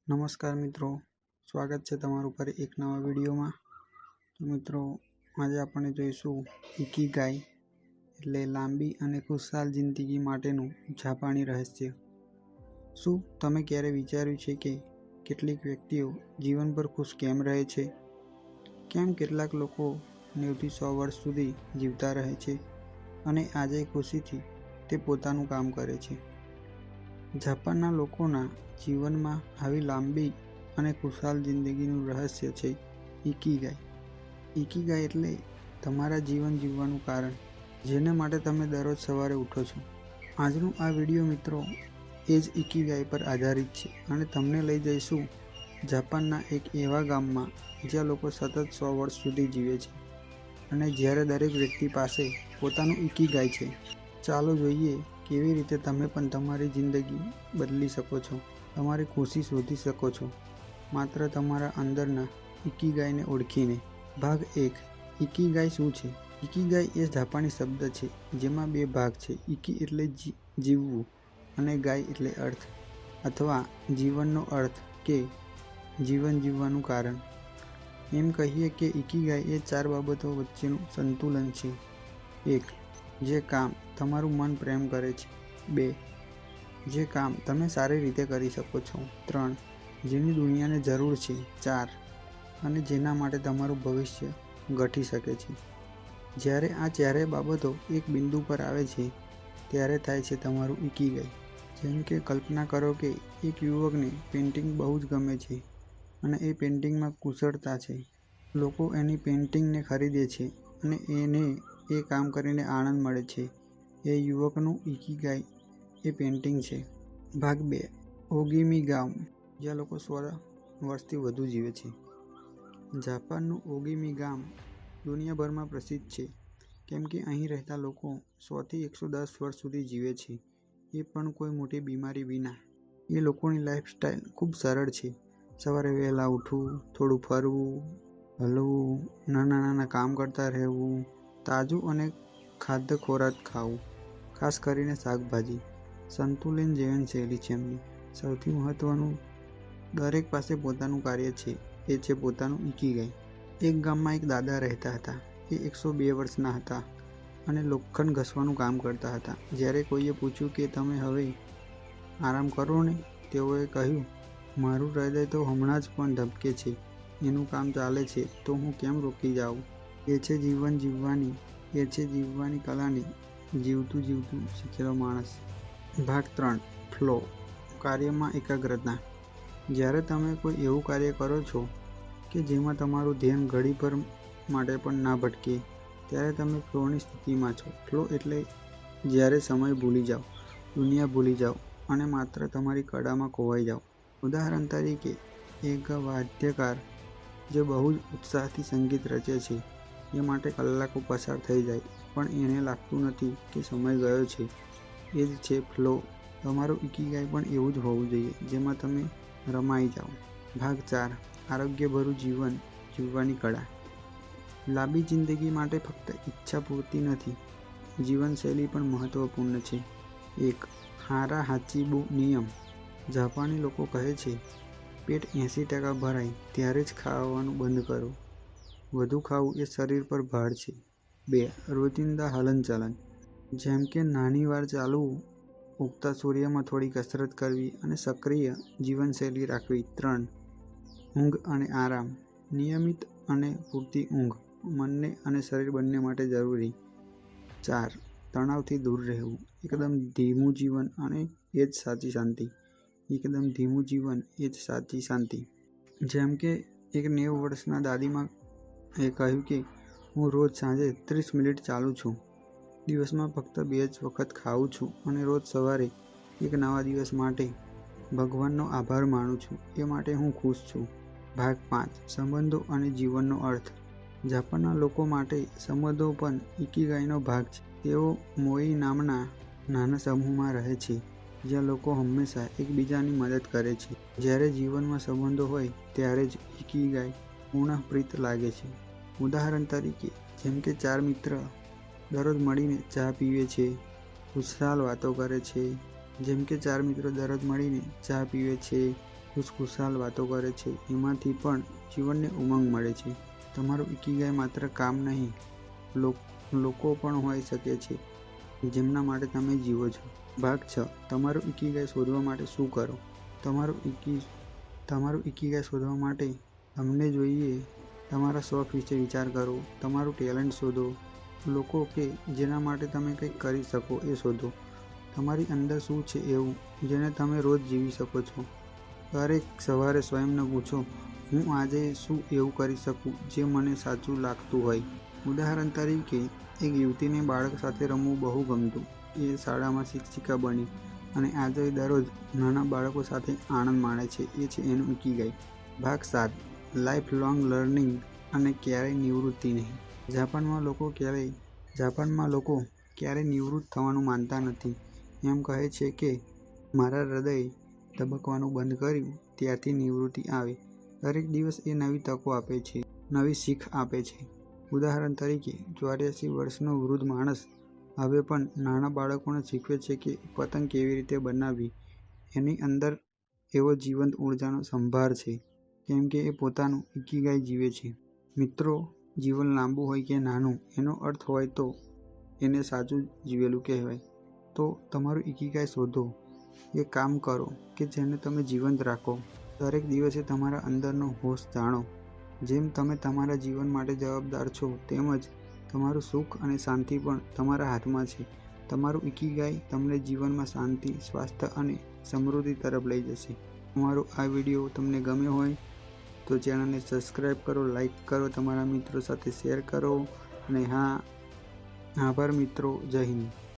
નમસ્કાર મિત્રો, સ્વાગત છે તમારું ફરી એક નવા વિડીયોમાં. તો મિત્રો, આજે આપણે જોઈશું ઇકીગાઈ એટલે લાંબી અને ખુશહાલ જિંદગી માટેનું જાપાની રહસ્ય. શું તમે ક્યારે વિચાર્યું છે કે કેટલીક વ્યક્તિઓ જીવનભર ખુશ કેમ રહે છે? કેમ કેટલાક લોકો 90થી 100 વર્ષ સુધી જીવતા રહે છે અને આજે ખુશીથી તે પોતાનું કામ કરે છે? જાપાનના લોકોના જીવનમાં આવી લાંબી અને ખુશહાલ જિંદગીનું રહસ્ય છે ઇકીગાઈ. ઇકીગાઈ એટલે તમારા જીવન જીવવાનું કારણ, જેને માટે તમે દરરોજ સવારે ઉઠો છો. આજનું આ વિડીયો મિત્રો એ જ ઇકીગાઈ પર આધારિત છે અને તમને લઈ જઈશું જાપાનના એક એવા ગામમાં જ્યાં લોકો સતત 100 વર્ષ સુધી જીવે છે અને જ્યારે દરેક વ્યક્તિ પાસે પોતાનું ઇકીગાઈ છે. ચાલો જોઈએ કેવી રીતે તમે પણ તમારી જિંદગી બદલી શકો છો, તમારી ખુશી શોધી શકો છો, માત્ર તમારા અંદરના ઇકીગાઈને ઓળખીને. ભાગ 1. ઇકીગાઈ શું છે? ઇકીગાઈ એ જાપાની શબ્દ છે જેમાં બે ભાગ છે. ઇકી એટલે જીવવું અને ગાઈ એટલે અર્થ અથવા જીવનનો અર્થ કે જીવન જીવવાનું કારણ. એમ કહીએ કે ઇકીગાઈ એ 4 બાબતો વચ્ચેનું સંતુલન છે. 1. જે કામ તમારું મન પ્રેમ કરે છે. 2. જે કામ તમે સારી રીતે કરી શકો છો. 3. જેની દુનિયાને જરૂર છે. 4. અને જેના માટે તમારું ભવિષ્ય ઘટી શકે છે. જ્યારે આ ચારેય બાબતો એક બિંદુ પર આવે છે ત્યારે થાય છે તમારું ઇકીગાઈ. જેમ કે કલ્પના કરો કે એક યુવકને પેઇન્ટિંગ બહુ જ ગમે છે અને એ પેઇન્ટિંગમાં કુશળતા છે. લોકો એની પેઇન્ટિંગને ખરીદે છે અને એને એ કામ કરીને આનંદ મળે છે. એ યુવકનું ઇકીગાઈ એ પેઇન્ટિંગ છે. ભાગ 2. ઓગીમી ગામ, જ્યાં લોકો 100 વર્ષથી વધુ જીવે છે. જાપાનનું ઓગીમી ગામ દુનિયાભરમાં પ્રસિદ્ધ છે કેમ કે અહીં રહેતા લોકો 100થી 110 વર્ષ સુધી જીવે છે, એ પણ કોઈ મોટી બીમારી વિના. એ લોકોની લાઈફસ્ટાઈલ ખૂબ સરળ છે. સવારે વહેલા ઉઠવું, થોડું ફરવું, હલવું, નાના નાના કામ કરતા રહેવું, તાજું અને ખાદ્ય ખોરાક ખાવું, ખાસ કરીને શાકભાજી. સંતુલિત જીવનશૈલી છે એમની. સૌથી મહત્વનું, દરેક પાસે પોતાનું કાર્ય છે, એ છે પોતાનું ઇકીગાઈ. એક ગામમાં એક દાદા રહેતા હતા. એ 102 વર્ષના હતા અને લોખંડ ઘસવાનું કામ કરતા હતા. જ્યારે કોઈએ પૂછ્યું કે તમે હવે આરામ કરો ને? તેઓએ કહ્યું, મારું હૃદય તો હમણાં જ પણ ધબકે છે. એનું કામ ચાલે છે તો હું કેમ રોકી જાઉં? એ છે જીવન જીવવાની, એ છે જીવવાની કલાને જીવતું જીવતું શીખેલો માણસ. ભાગ 3. ફ્લો, કાર્યમાં એકાગ્રતા. જ્યારે તમે કોઈ એવું કાર્ય કરો છો કે જેમાં તમારું ધ્યાન ઘડીભર માટે પણ ના ભટકે, ત્યારે તમે ફ્લોની સ્થિતિમાં છો. ફ્લો એટલે જ્યારે સમય ભૂલી જાઓ, દુનિયા ભૂલી જાઓ અને માત્ર તમારી કળામાં ખોવાઈ જાઓ. ઉદાહરણ તરીકે, એક વાદ્યકાર જે બહુ જ ઉત્સાહથી સંગીત રચે છે, એ માટે કલાકો પસાર થઈ જાય પણ એને લાગતું નથી કે સમય ગયો છે. એ જ છે ફ્લો. તમારું ઇકીગાઈ પણ એવું જ હોવું જોઈએ જેમાં તમે રમાઈ જાઓ. ભાગ 4. આરોગ્યભર્યું જીવન જીવવાની કળા. લાંબી જિંદગી માટે ફક્ત ઈચ્છા પૂરતી નથી, જીવનશૈલી પણ મહત્વપૂર્ણ છે. 1. હારા હાચીબુ નિયમ. જાપાની લોકો કહે છે, પેટ 80% ભરાય ત્યારે જ ખાવાનું બંધ કરો. વધુ ખાવું એ શરીર પર ભાર છે. 2. રોજિંદા હલનચલન. જેમ કે નાની વાર ચાલવું, ઉગતા સૂર્યમાં થોડી કસરત કરવી અને સક્રિય જીવનશૈલી રાખવી. 3. ઊંઘ અને આરામ. નિયમિત અને પૂરતી ઊંઘ મનને અને શરીર બંને માટે જરૂરી. 4. તણાવથી દૂર રહેવું. એકદમ ધીમું જીવન અને એ જ સાચી શાંતિ. એકદમ ધીમું જીવન એ જ સાચી શાંતિ. જેમ કે એક 90 વર્ષના દાદીમાં એ કહ્યું કે હું રોજ સાંજે 30 મિનિટ ચાલું છું, દિવસમાં ફક્ત 2 જ વખત ખાઉં છું અને રોજ સવારે એક નવા દિવસ માટે ભગવાનનો આભાર માનું છું. એ માટે હું ખુશ છું. ભાગ 5. સંબંધો અને જીવનનો અર્થ. જાપાનના લોકો માટે સંબંધો પણ ઇકીગાઈનો ભાગ છે. તેઓ મોઈ નામના નાના સમૂહમાં રહે છે જ્યાં લોકો હંમેશા એકબીજાની મદદ કરે છે. જ્યારે જીવનમાં સંબંધો હોય ત્યારે જ ઇકીગાઈ પુનઃપ્રીત લાગે છે. ઉદાહરણ તરીકે, જેમ કે 4 મિત્ર દરરોજ મળીને ચા પીવે છે, ખુશહાલ વાતો કરે છે. જેમ કે 4 મિત્રો દરરોજ મળીને ચા પીવે છે, ખુશખુશાલ વાતો કરે છે, એમાંથી પણ જીવનને ઉમંગ મળે છે. તમારું ઇકીગાઈ માત્ર કામ નહીં, લોકો પણ હોઈ શકે છે જેમના માટે તમે જીવો છો. ભાગ 6. તમારું ઇકીગાઈ શોધવા માટે શું કરો? તમારું ઇકીગાઈ શોધવા માટે તમને જોઈએ તમારા શોખ વિશે વિચાર કરો, તમારું ટેલેન્ટ શોધો, લોકો કે જેના માટે તમે કંઈક કરી શકો એ શોધો. તમારી અંદર શું છે એવું જેને તમે રોજ જીવી શકો છો. દરેક સવારે સ્વયંને પૂછો, હું આજે શું એવું કરી શકું જે મને સાચું લાગતું હોય. ઉદાહરણ તરીકે, એક યુવતીને બાળક સાથે રમવું બહુ ગમતું. એ શાળામાં શિક્ષિકા બની અને આજે દરરોજ નાના બાળકો સાથે આનંદ માણે છે. એ છે એનું ઇકીગાઈ. ભાગ 7. લાઈફ લોંગ લર્નિંગ અને ક્યારેય નિવૃત્તિ નહીં. જાપાનમાં લોકો ક્યારેય નિવૃત્ત થવાનું માનતા નથી. એમ કહે છે કે મારા હૃદય ધબકવાનું બંધ કર્યું ત્યારથી નિવૃત્તિ આવી. દરેક દિવસ એ નવી તકો આપે છે, નવી શીખ આપે છે. ઉદાહરણ તરીકે, 84 વર્ષનો વૃદ્ધ માણસ હવે પણ નાના બાળકોને શીખવે છે કે પતંગ કેવી રીતે બનાવવી. એની અંદર એવો જીવંત ઊર્જાનો સંભાર છે કેમ કે એ પોતાનું ઇકીગાઈ જીવે છે. મિત્રો, જીવન લાંબુ હોય કે નાનું, એનો અર્થ હોય તો એને સાચું જીવેલું કહેવાય. તો તમારું ઇકીગાઈ શોધો, એ કામ કરો કે જેને તમે જીવંત રાખો. દરેક દિવસે તમારા અંદરનો હોશ જાણો. જેમ તમે તમારા જીવન માટે જવાબદાર છો, તેમજ તમારું સુખ અને શાંતિ પણ તમારા હાથમાં છે. તમારું ઇકીગાઈ તમને જીવનમાં શાંતિ, સ્વાસ્થ્ય અને સમૃદ્ધિ તરફ લઈ જશે. તમારો આ વિડીયો તમને ગમ્યો હોય તો ચેનલને સબસ્ક્રાઈબ કરો, લાઈક કરો, તમારા મિત્રો સાથે શેર કરો અને હા, આભાર મિત્રો. જય હિન્દ.